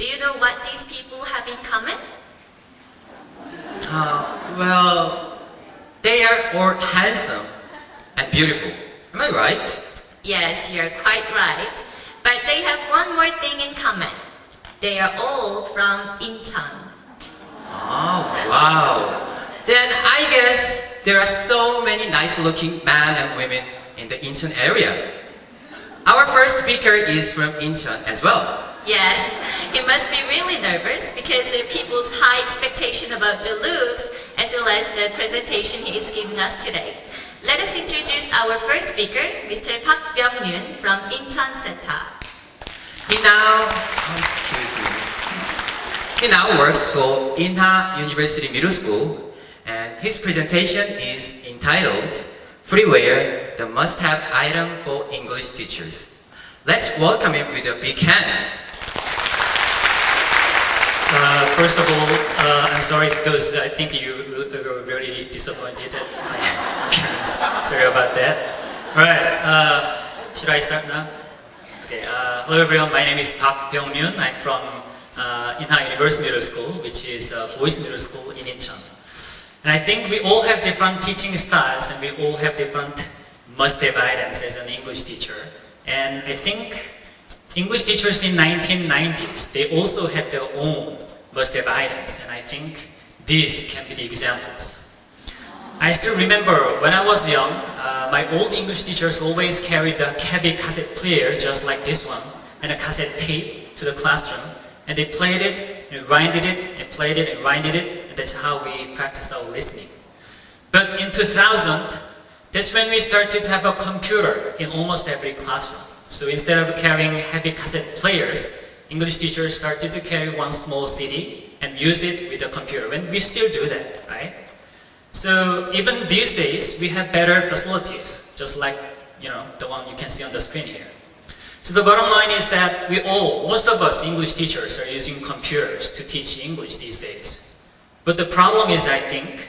Do you know what these people have in common? Well, they are all handsome and beautiful. Am I right? Yes, you're quite right. But they have one more thing in common. They are all from Incheon. Oh, wow. Then I guess there are so many nice-looking men and women in the Incheon area. Our first speaker is from Incheon as well. Yes, he must be really nervous because of people's high expectation about the looks as well as the presentation he is giving us today. Let us introduce our first speaker, Mr. Park Byung-yoon from In천세타. He now works for Inha University Middle School, and his presentation is entitled Freeware, the must-have item for English teachers. Let's welcome him with a big hand. First of all, I'm sorry because I think you were really disappointed at my appearance. Sorry about that. Alright, should I start now? Okay, hello everyone, my name is Park Byung-yoon. I'm from Inha University Middle School, which is a boys middle school in Incheon. And I think we all have different teaching styles and we all have different must-have items as an English teacher. And I think English teachers in 1990s, they also had their own must-have items, and I think these can be the examples. I still remember when I was young, my old English teachers always carried a heavy cassette player just like this one, and a cassette tape to the classroom, and they played it, and winded it, and played it, and winded it, and that's how we practiced our listening. But in 2000, that's when we started to have a computer in almost every classroom. So instead of carrying heavy cassette players, English teachers started to carry one small CD and used it with the computer. And we still do that, right? So even these days, we have better facilities, just like the one you can see on the screen here. So the bottom line is that most of us English teachers are using computers to teach English these days. But the problem is, I think,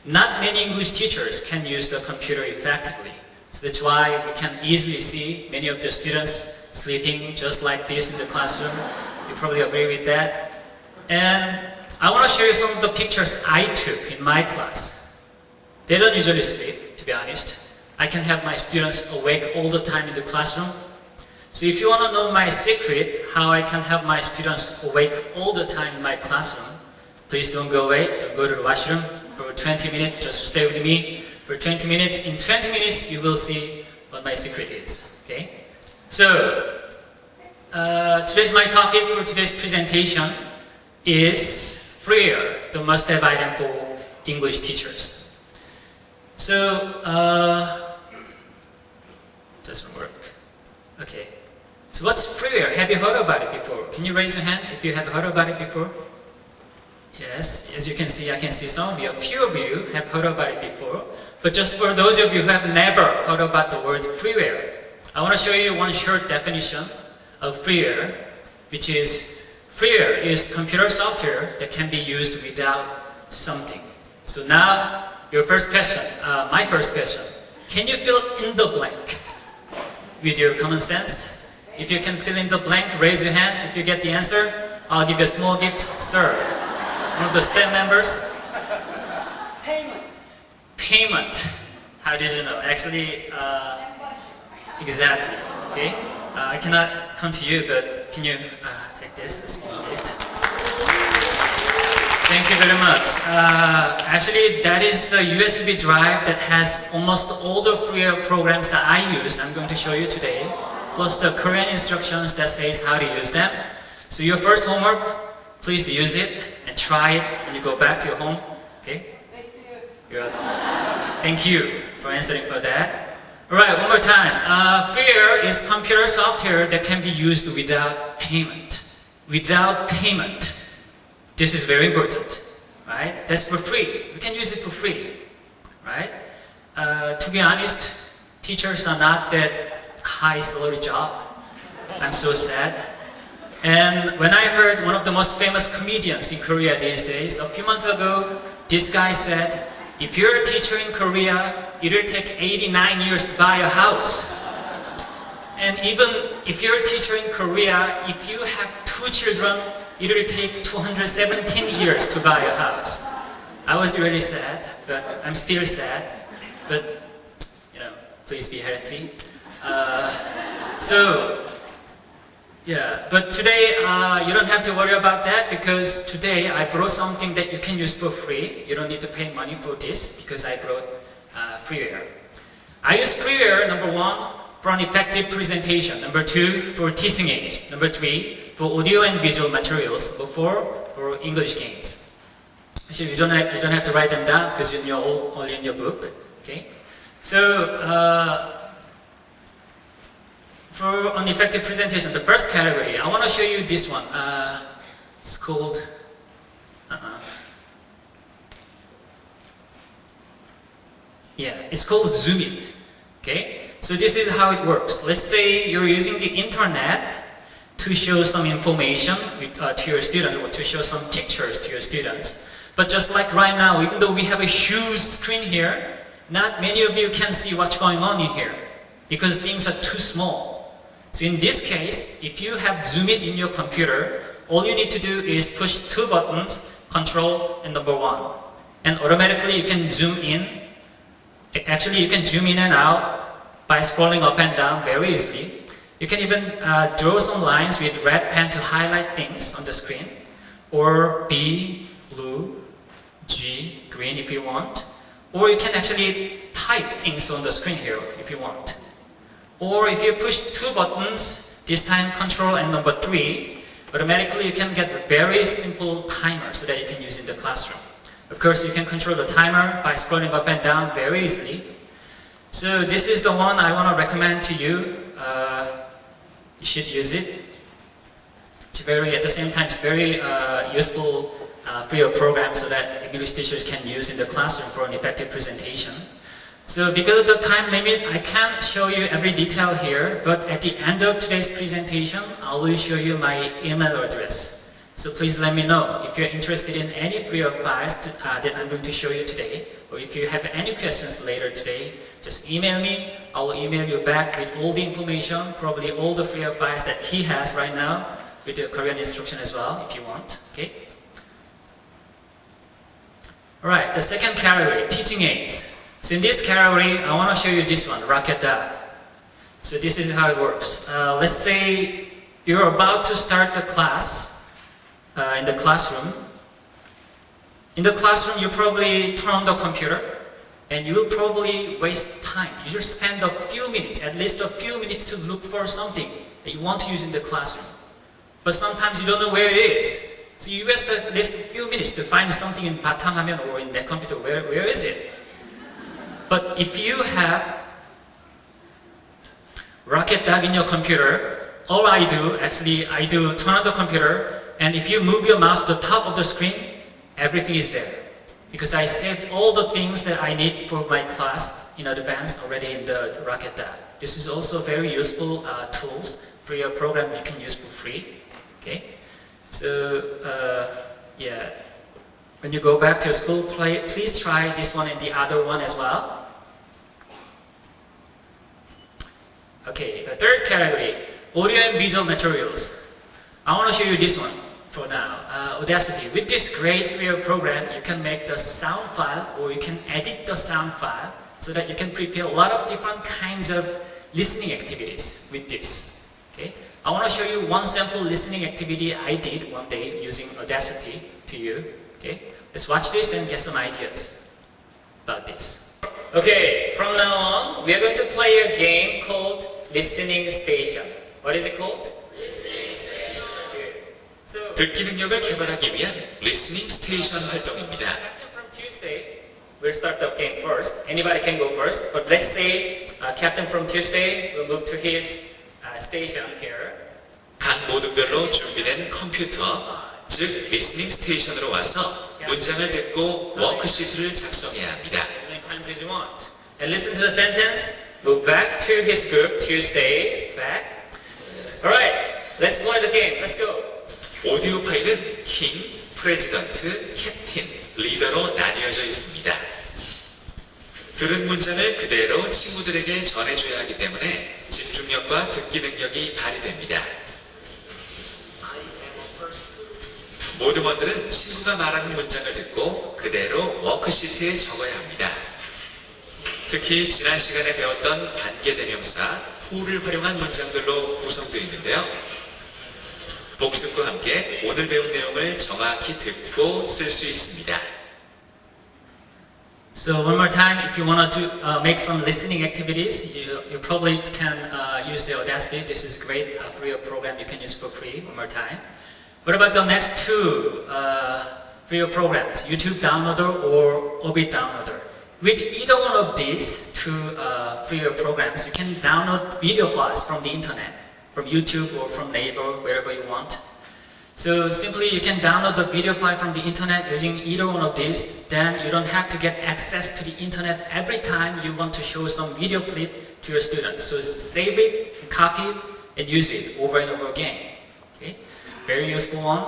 not many English teachers can use the computer effectively. So that's why we can easily see many of the students sleeping just like this in the classroom. You probably agree with that. And I want to show you some of the pictures I took in my class. They don't usually sleep, to be honest. I can have my students awake all the time in the classroom. So if you want to know my secret, how I can have my students awake all the time in my classroom, please don't go away, don't go to the washroom. For 20 minutes, just stay with me. For 20 minutes, in 20 minutes you will see what my secret is, okay? So, today's my topic for today's presentation is Freeware, the must-have item for English teachers. So, doesn't work. Okay. So what's Freeware? Have you heard about it before? Can you raise your hand if you have heard about it before? Yes, as you can see, I can see some of you, a few of you have heard about it before. But just for those of you who have never heard about the word freeware, I want to show you one short definition of freeware, which is freeware is computer software that can be used without something. So now, your first question, my first question, can you fill in the blank with your common sense? If you can fill in the blank, raise your hand. If you get the answer, I'll give you a small gift, sir. One of the staff members? Payment. How did you know? Actually, exactly. Okay. I cannot come to you, but can you take this? A small gift. Thank you very much. Actually, that is the USB drive that has almost all the Freeware programs that I use. I'm going to show you today, plus the Korean instructions that says how to use them. So your first homework, please use it and try it when you go back to your home. Okay? You're welcome. Thank you for answering for that. Alright, one more time. Freeware is computer software that can be used without payment. Without payment. This is very important. Right? That's for free. We can use it for free. Right? To be honest, teachers are not that high salary job. I'm so sad. And when I heard one of the most famous comedians in Korea these days, a few months ago, this guy said, if you're a teacher in Korea, it'll take 89 years to buy a house. And even if you're a teacher in Korea, if you have 2 children, it will take 217 years to buy a house. I was really sad, but I'm still sad. But, you know, please be healthy. But today you don't have to worry about that because today I brought something that you can use for free. You don't need to pay money for this because I brought Freeware. I use Freeware, number 1, for an effective presentation. Number 2, for teaching aids. Number 3, for audio and visual materials. Number 4, for English games. Actually, you don't have to write them down because you're only in your book. Okay. So for an effective presentation, the first category, I want to show you this one. It's called. It's called Zoom In. Okay. So this is how it works. Let's say you're using the internet to show some information to your students or to show some pictures to your students. But just like right now, even though we have a huge screen here, not many of you can see what's going on in here because things are too small. So in this case, if you have Zoom In your computer, all you need to do is push 2 buttons, Control and number 1. And automatically you can zoom in. Actually, you can zoom in and out by scrolling up and down very easily. You can even draw some lines with red pen to highlight things on the screen, or B, blue, G, green if you want. Or you can actually type things on the screen here if you want. Or if you push 2 buttons, this time Control and number 3, automatically you can get a very simple timer so that you can use in the classroom. Of course, you can control the timer by scrolling up and down very easily. So this is the one I want to recommend to you. You should use it. It's at the same time, it's very useful for your program so that English teachers can use in the classroom for an effective presentation. So because of the time limit, I can't show you every detail here, but at the end of today's presentation, I will show you my email address. So please let me know if you're interested in any Freeware files that I'm going to show you today, or if you have any questions later today, just email me. I will email you back with all the information, probably all the Freeware files that he has right now, with the Korean instruction as well, if you want. Okay. Alright, the second category, teaching aids. So in this category, I want to show you this one, Rocket Dog. So this is how it works. Let's say you're about to start the class in the classroom. In the classroom, you probably turn on the computer and you will probably waste time. You should spend a few minutes, at least a few minutes to look for something that you want to use in the classroom. But sometimes you don't know where it is. So you waste at least a few minutes to find something in 바탕화면 or in that computer. Where is it? But if you have Rocket Dog in your computer, all I do turn on the computer, and if you move your mouse to the top of the screen, everything is there. Because I saved all the things that I need for my class in advance already in the Rocket Dog. This is also very useful tools for your program you can use for free. Okay, so when you go back to your school, please try this one and the other one as well. Okay, the third category, audio and visual materials. I want to show you this one for now. Audacity. With this great Freeware program, you can make the sound file or you can edit the sound file so that you can prepare a lot of different kinds of listening activities with this. Okay, I want to show you one sample listening activity I did one day using Audacity to you. Okay, let's watch this and get some ideas about this. Okay, from now on, we are going to play a game called Listening Station. What is it called? 듣기 능력을 개발하기 위한 리스닝 스테이션 활동입니다. Captain from Tuesday, we'll start the game first. Anybody can go first, but let's say Captain from Tuesday will move to his station here. 각 모드별로 준비된 컴퓨터, 즉 리스닝 스테이션으로 와서 문장을 듣고 워크시트를 작성해야 합니다. As many times as you want. And listen to the sentence. Move back to his group, Tuesday, back. Alright, let's play the game. Let's go. 오디오 파일은 킹, 프레지던트, 캡틴, 리더로 나뉘어져 있습니다. 들은 문장을 그대로 친구들에게 전해줘야 하기 때문에 집중력과 듣기 능력이 발휘됩니다. 모두먼들은 친구가 말하는 문장을 듣고 그대로 워크시트에 적어야 합니다. 특히 지난 시간에 배웠던 관계대명사 who를 활용한 문장들로 구성되어 있는데요. 복습과 함께 오늘 배운 내용을 정확히 듣고 쓸 수 있습니다. So one more time, if you want to make some listening activities, you probably can use the Audacity. This is a great free program you can use for free. One more time. What about the next two free programs, YouTube Downloader or Orbit Downloader? With either one of these two free programs, you can download video files from the internet, from YouTube or from Naver, wherever you want. So simply you can download the video file from the internet using either one of these, then you don't have to get access to the internet every time you want to show some video clip to your students. So save it, copy it, and use it over and over again. Okay? Very useful one.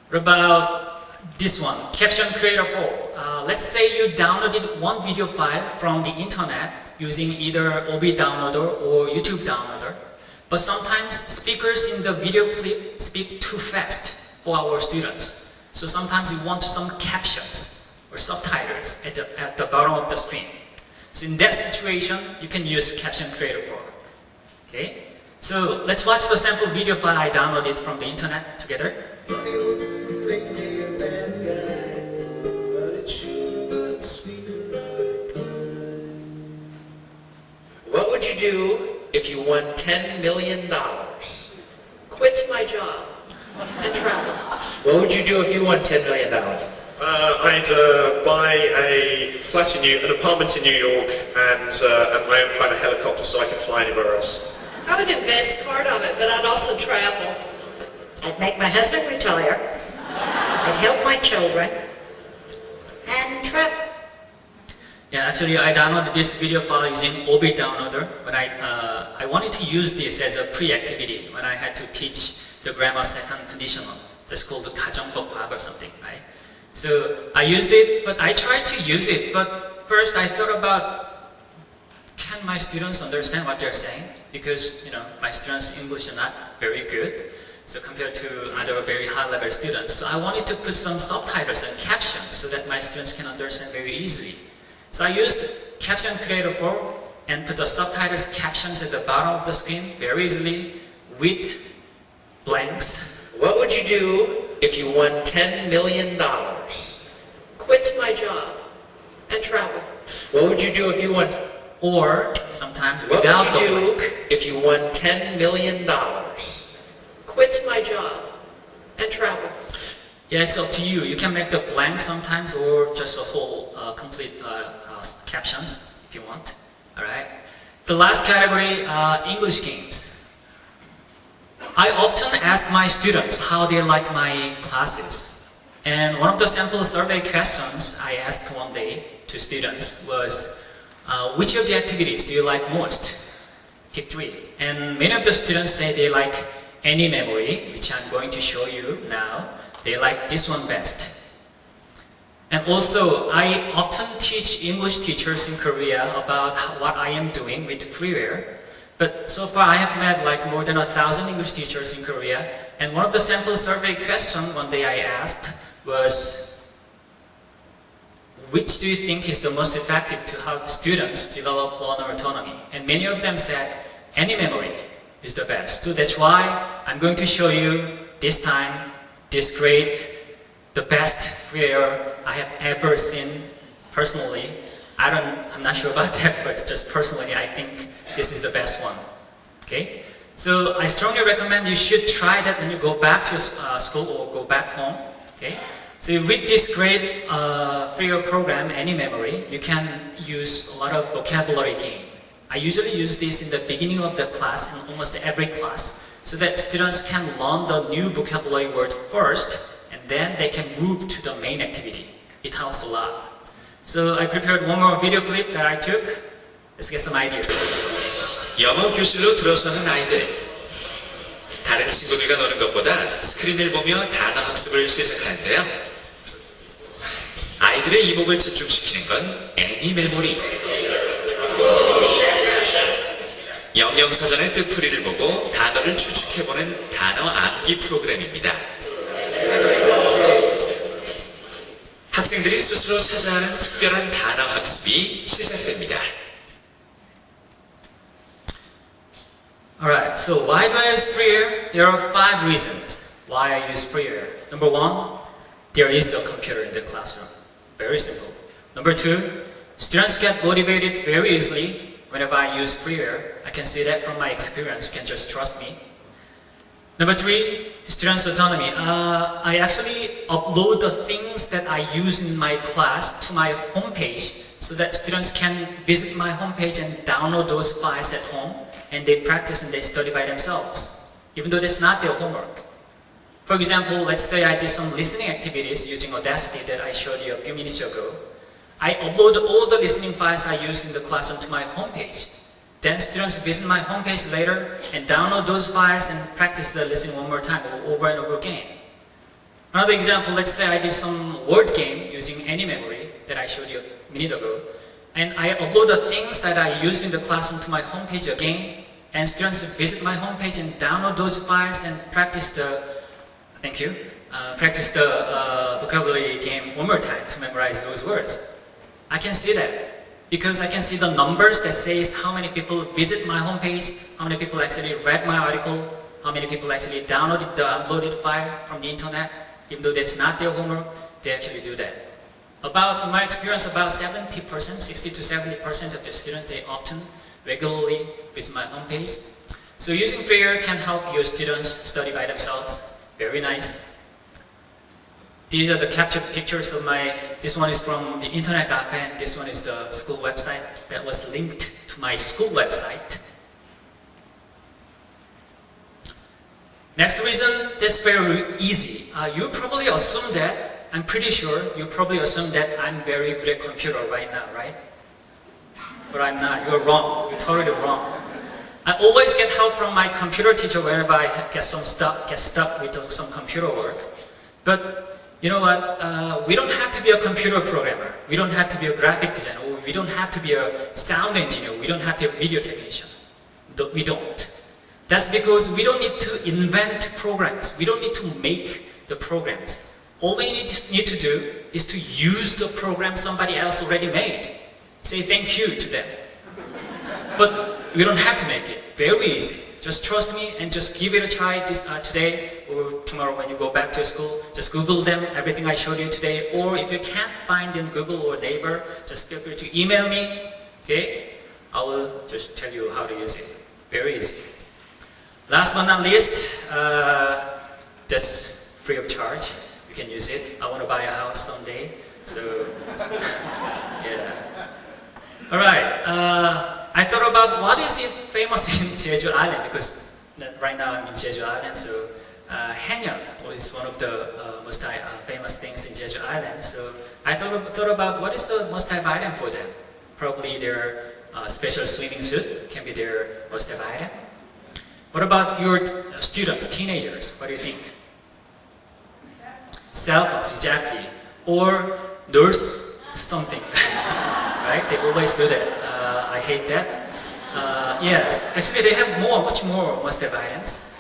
What about this one, Caption Creator 4? Let's say you downloaded one video file from the internet using either OB Downloader or YouTube Downloader. But sometimes speakers in the video clip speak too fast for our students. So sometimes you want some captions or subtitles at the bottom of the screen. So in that situation, you can use Caption Creator 4. Okay? So let's watch the sample video file I downloaded from the internet together. What would you do if you won $10 million? Quit my job and travel. What would you do if you won $10 million? I'd buy an apartment in New York and my own private helicopter so I could fly anywhere else. I would invest part of it, but I'd also travel. I'd make my husband retire. I'd help my children and travel. Yeah, actually I downloaded this video file using OB Downloader, but I wanted to use this as a pre-activity when I had to teach the grammar second conditional. That's called the 가정법 과거 or something, right? So I used it, but I tried to use it, but first I thought about, can my students understand what they're saying? Because, my students' English are not very good, so compared to other very high-level students. So I wanted to put some subtitles and captions so that my students can understand very easily. So I used Caption Creator 4 and put the subtitles captions at the bottom of the screen very easily with blanks. What would you do if you won $10 million? Quit my job and travel. What would you do if you won? Or sometimes What without would you the do blank. if you won $10 million? Quit my job and travel. Yeah, it's up to you. You can make the blank sometimes or just a whole complete captions if you want. Alright. The last category, English games. I often ask my students how they like my classes. And one of the sample survey questions I asked one day to students was, which of the activities do you like most? Pick 3. And many of the students say they like any memory, which I'm going to show you now. They like this one best. And also, I often teach English teachers in Korea about what I am doing with Freeware. But so far, I have met like more than 1,000 English teachers in Korea. And one of the sample survey questions one day I asked was, which do you think is the most effective to help students develop learner autonomy? And many of them said, any memory is the best. So that's why I'm going to show you this time this great, the best Freeware I have ever seen personally. I'm not sure about that, but just personally, I think this is the best one. Okay? So I strongly recommend you should try that when you go back to school or go back home. Okay? So with this great Freeware program, Any Memory, you can use a lot of vocabulary game. I usually use this in the beginning of the class, in almost every class, so that students can learn the new vocabulary word first, and then they can move to the main activity. It helps a lot. So I prepared one more video clip that I took. Let's get some ideas. 영어 교실로 들어서는 아이들. 다른 친구들과 노는 것보다 스크린을 보며 단어 학습을 시작하는데요. 아이들의 이목을 집중시키는 건 애니 메모리. 영영사전의 뜻풀이를 보고 단어를 추측해보는 단어 암기 프로그램입니다. 학생들이 스스로 찾아야 하는 특별한 단어 학습이 시작됩니다. Alright, so why do I use Freeware? There are 5 reasons why I use Freeware. Number 1, there is a computer in the classroom. Very simple. Number 2, students get motivated very easily whenever I use Freeware. I can see that from my experience. You can just trust me. Number 3, students' autonomy. I actually upload the things that I use in my class to my homepage so that students can visit my homepage and download those files at home and they practice and they study by themselves, even though that's not their homework. For example, let's say I did some listening activities using Audacity that I showed you a few minutes ago. I upload all the listening files I used in the class onto my homepage. Then students visit my homepage later and download those files and practice the listening one more time over and over again. Another example, let's say I did some word game using AnyMemory that I showed you a minute ago. And I upload the things that I used in the class onto my homepage again. And students visit my homepage and download those files and practice the, practice the vocabulary game one more time to memorize those words. I can see that. Because I can see the numbers that says how many people visit my homepage, how many people actually read my article, how many people actually downloaded the uploaded file from the internet. Even though that's not their homework, they actually do that. In my experience, about 70%, 60 to 70% of the students, they often regularly visit my homepage. So using Freeware can help your students study by themselves. Very nice. These are the captured pictures of this one is from the internet cafe and this one is the school website that was linked to my school website. Next reason, that's very easy. You probably assume that, I'm pretty sure, you probably assume that I'm very good at computer right now, right? But I'm not, you're wrong, you're totally wrong. I always get help from my computer teacher whenever I get stuck with some computer work. But you know what, we don't have to be a computer programmer, we don't have to be a graphic designer, or we don't have to be a sound engineer, we don't have to be a video technician. We don't. That's because we don't need to invent programs, we don't need to make the programs. All we need to do is to use the program somebody else already made. Say thank you to them. But we don't have to make it. Very easy. Just trust me and just give it a try today or tomorrow when you go back to school. Just Google them, everything I showed you today. Or if you can't find in Google or Naver, just feel free to email me. Okay? I will just tell you how to use it. Very easy. Last but not least, that's free of charge. You can use it. I want to buy a house someday. So, yeah. Alright. I thought about what is it famous in Jeju Island, because right now I'm in Jeju Island, so Hanyang is one of the most famous things in Jeju Island. So I thought about what is the must-have item for them. Probably their special swimming suit can be their must-have item. What about your students, teenagers? What do you think? Cell phones, exactly. Or nurse something, right? They always do that. I hate that. Yes, actually they have much more must-have items.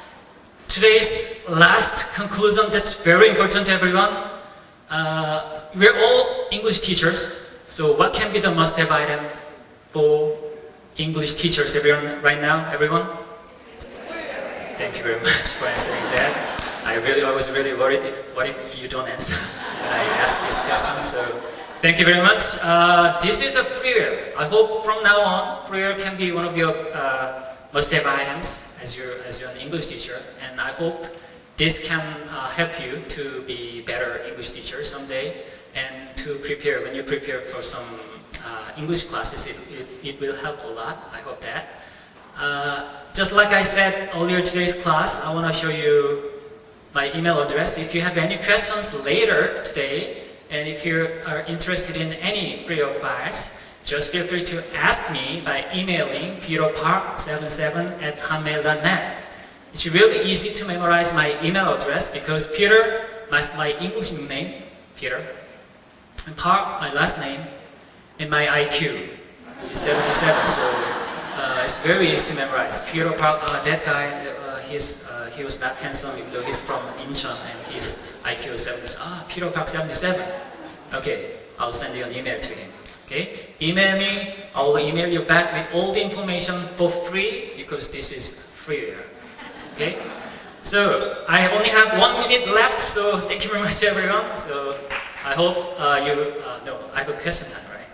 Today's last conclusion, that's very important to everyone. We're all English teachers, so what can be the must-have item for English teachers right now, everyone? Thank you very much for answering that. I was really worried what if you don't answer when I ask this question, so thank you very much. This is the Freeware. I hope from now on, Freeware can be one of your must-have items as you're an English teacher, and I hope this can help you to be better English teacher someday, and to prepare, when you prepare for some English classes, it will help a lot. I hope that. Just like I said earlier today's class, I want to show you my email address. If you have any questions later today, and if you are interested in any Freeware files, just feel free to ask me by emailing peterpark77@hotmail.net. It's really easy to memorize my email address because Peter, my English name, Peter, and Park, my last name, and my IQ is 77. So It's very easy to memorize. Peter Park, that guy, he was not handsome even though he's from Incheon and his IQ is 70. Peter Park 77. Okay, I'll send you an email to him. Okay, email me. I'll email you back with all the information for free because this is Freeware. Okay, so I only have 1 minute left. So thank you very much, everyone. So I hope no, I have a question time, right?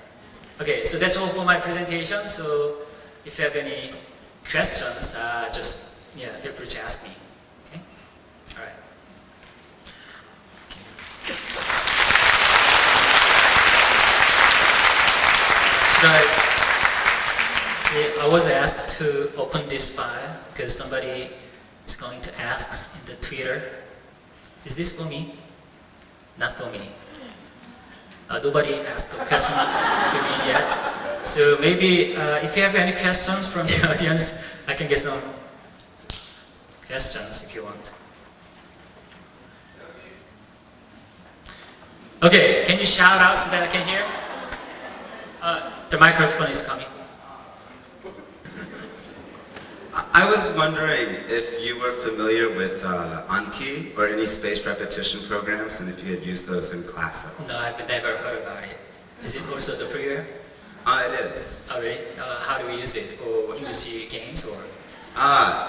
Okay, so that's all for my presentation. So if you have any questions, just feel free to ask me. Okay, all right. I was asked to open this file because somebody is going to ask in the Twitter, is this for me? Not for me. Nobody asked a question to me yet. So maybe if you have any questions from the audience, I can get some questions if you want. Okay, can you shout out so that I can hear? The microphone is coming. I was wondering if you were familiar with Anki or any spaced repetition programs and if you had used those in class at all. No, I've never heard about it. Is it also the Freeware? It is. Oh, really? How do we use it? For English games or?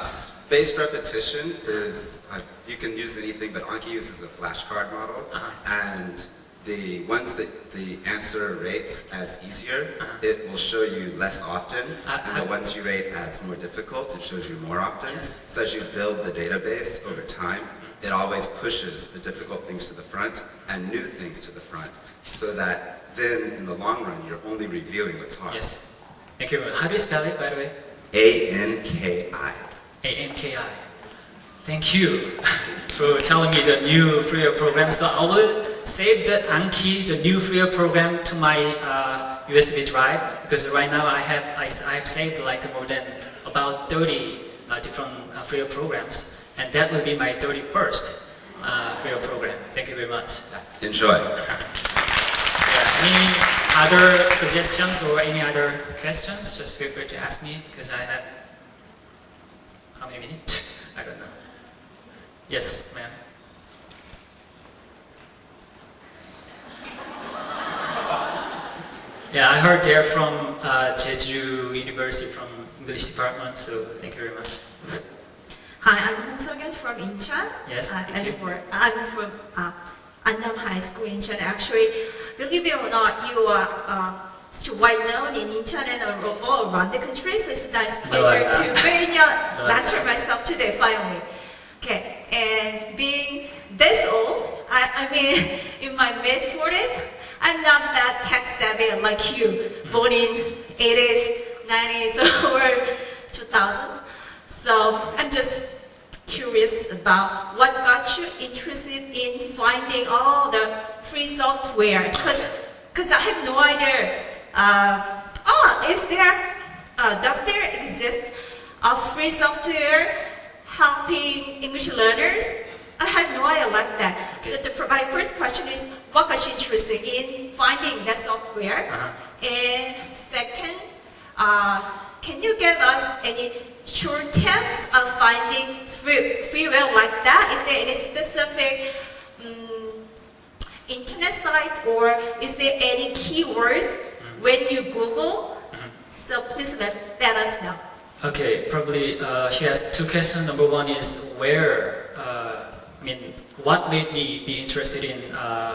Spaced repetition is, you can use anything, but Anki uses a flashcard model. And the ones that the answer rates as easier, it will show you less often. And the ones you rate as more difficult, it shows you more often. Yes. So as you build the database over time, it always pushes the difficult things to the front and new things to the front. So that then in the long run, you're only reviewing what's hard. Yes. Thank you. How do you spell it, by the way? A-N-K-I. A-N-K-I. Thank you for telling me the new Freeware program. So I will save the Anki, the new Freeware program, to my USB drive because right now I have saved like more than about 30 different Freeware programs, and that will be my 31st Freeware program. Thank you very much. Enjoy. Any other suggestions or any other questions? Just feel free to ask me because I have how many minutes? I don't know. Yes, ma'am. Yeah, I heard they're from Jeju University from English department, so thank you very much. Hi, I'm Hong Seong from Incheon. Yes, thank you. I'm from Annam High School, Incheon. Actually, believe it or not, you are so well known in Incheon and all around the country, so it's a nice pleasure to be in your lecture myself today, finally. Okay, and being this old, I mean, in my mid-40s, I'm not that tech-savvy like you, born in 80s, 90s, or 2000s. So I'm just curious about what got you interested in finding all the free software, because I had no idea. Does there exist a free software helping English learners? I had no idea like that. Okay. So my first question is, what got you interested in finding that software? And second, can you give us any short tips of finding freeware like that? Is there any specific internet site, or is there any keywords when you Google? So please let us know. Okay, probably she has two questions. Number one is what made me be interested in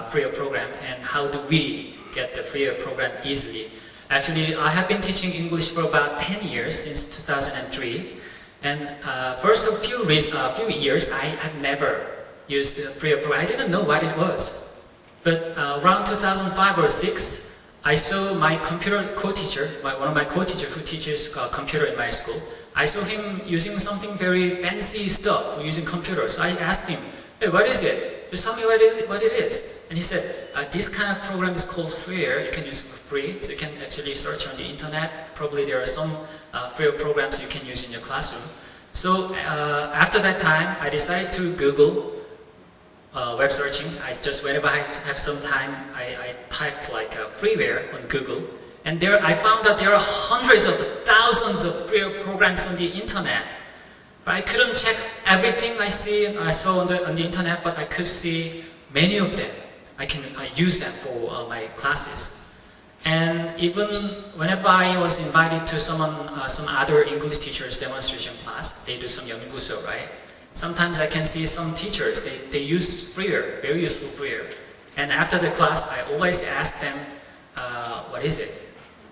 Freeware program, and how do we get the Freeware program easily? Actually, I have been teaching English for about 10 years, since 2003. And first few years, I had never used the Freeware program. I didn't know what it was. But around 2005 or 6, I saw my computer co-teacher, one of my co-teachers who teaches computer in my school. I saw him using something very fancy stuff using computers. So I asked him, hey, what is it? Just tell me what it is. And he said, this kind of program is called Freeware. You can use it for free, so you can actually search on the internet. Probably there are some Freeware programs you can use in your classroom. So after that time, I decided to Google web searching. I just, whenever I have some time, I typed like Freeware on Google, And there, I found that there are hundreds of thousands of Freeware programs on the internet. But I couldn't check everything I saw on the internet, but I could see many of them. I use them for my classes. And even whenever I was invited to some other English teachers' demonstration class, they do some 연구소, right? Sometimes I can see some teachers, they use Freeware, very useful Freeware. And after the class, I always ask them, what is it?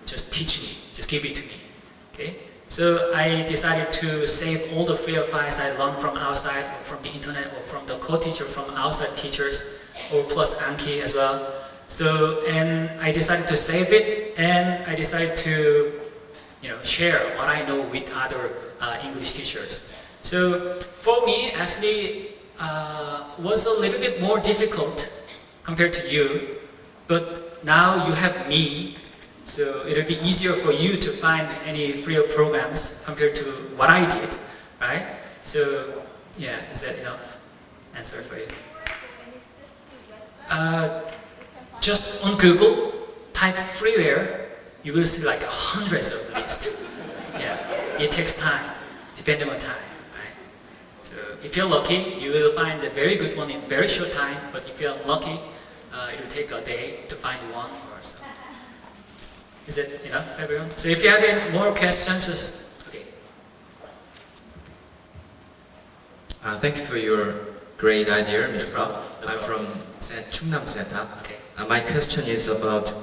Just teach me, just give it to me, okay? So I decided to save all the Freeware files I learned from outside, or from the internet, or from the co-teacher, from outside teachers, or plus Anki as well. So, and I decided to save it, and I decided to, share what I know with other English teachers. So for me, actually, was a little bit more difficult compared to you, but now you have me, so it'll be easier for you to find any Freeware programs compared to what I did, right? So, yeah, is that enough answer for you? Just on Google, type Freeware, you will see like hundreds of lists. Yeah, it takes time, depending on time, right? So if you're lucky, you will find a very good one in very short time, but if you're unlucky, it will take a day to find one or so. Is it enough, everyone? So if you have any more questions, just, okay. Thank you for your great idea, Mr. Rob. I'm from 충남세타. Okay. My question is about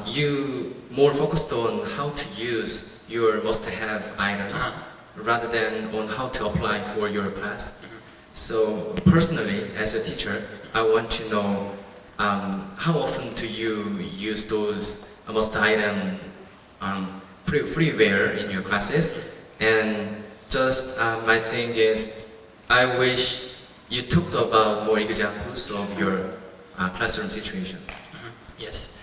you more focused on how to use your must-have items rather than on how to apply for your class. So personally, as a teacher, I want to know how often do you use those must-item freeware in your classes? And just my thing is, I wish you talked about more examples of your classroom situation. Yes.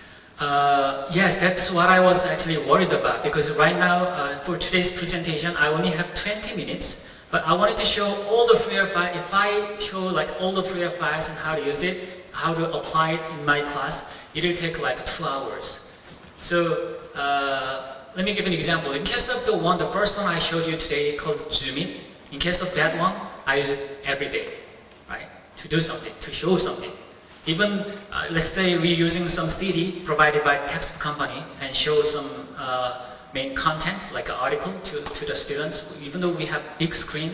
Yes, that's what I was actually worried about, because right now, for today's presentation, I only have 20 minutes, but I wanted to show all the Freeware files. If I show like all the Freeware files and how to use it, how to apply it in my class, it will take like 2 hours. So, let me give an example. In case of the first one I showed you today called Zoom in case of that one, I use it every day, right? To do something, to show something. Even, let's say we're using some CD provided by textbook company and show some main content, like an article to the students. Even though we have big screen,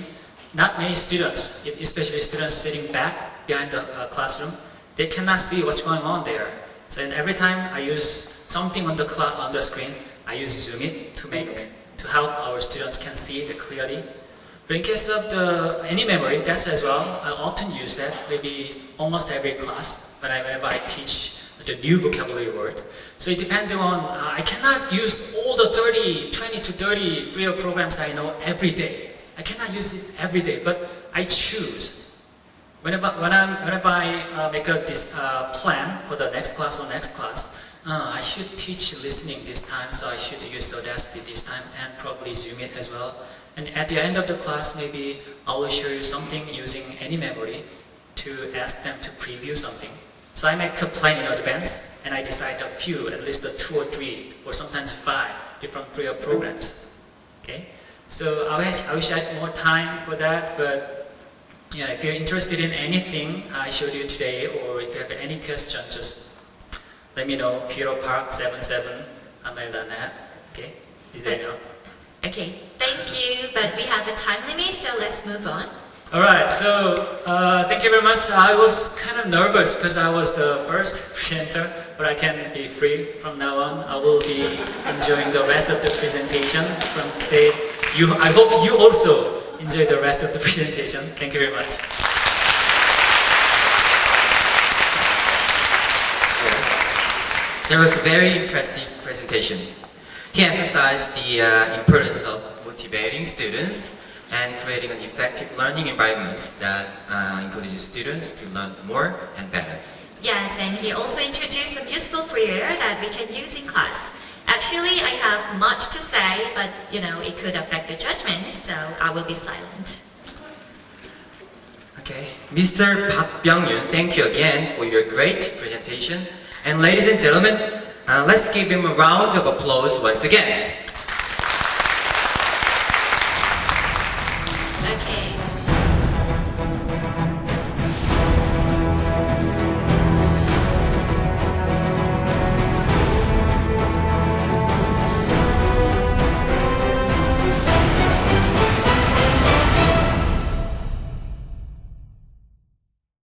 not many students, especially students sitting back behind the classroom, they cannot see what's going on there. So and every time I use something on the screen, I use Zoom it to help our students can see it clearly. But in case of any memory, that's as well. I often use that, maybe almost every class whenever I teach the new vocabulary word. So it depends on, I cannot use all the 20 to 30 Freeware programs I know every day. I cannot use it every day, but I choose. Whenever I make a plan for the next class or next class, I should teach listening this time, so I should use Audacity this time and probably Zoom it as well. And at the end of the class, maybe I will show you something using any memory to ask them to preview something. So I make a plan in advance, and I decide a few, at least 2 or 3, or sometimes 5 different Freeware programs. Okay? So I wish I had more time for that, but yeah, if you're interested in anything I showed you today, or if you have any question, just let me know. Peter Park 77 @mail.net. Okay? Is that enough? Okay, thank you, but we have a time limit, so let's move on. Alright, so thank you very much. I was kind of nervous because I was the first presenter, but I can be free from now on. I will be enjoying the rest of the presentation from today. I hope you also enjoy the rest of the presentation. Thank you very much. Yes, that was a very impressive presentation. He emphasized the importance of motivating students and creating an effective learning environment that encourages students to learn more and better. Yes, and he also introduced some useful Freeware that we can use in class. Actually, I have much to say, but it could affect the judgment, so I will be silent. Okay, Mr. Park Byung-yoon, thank you again for your great presentation. And ladies and gentlemen, Let's give him a round of applause once again. Okay.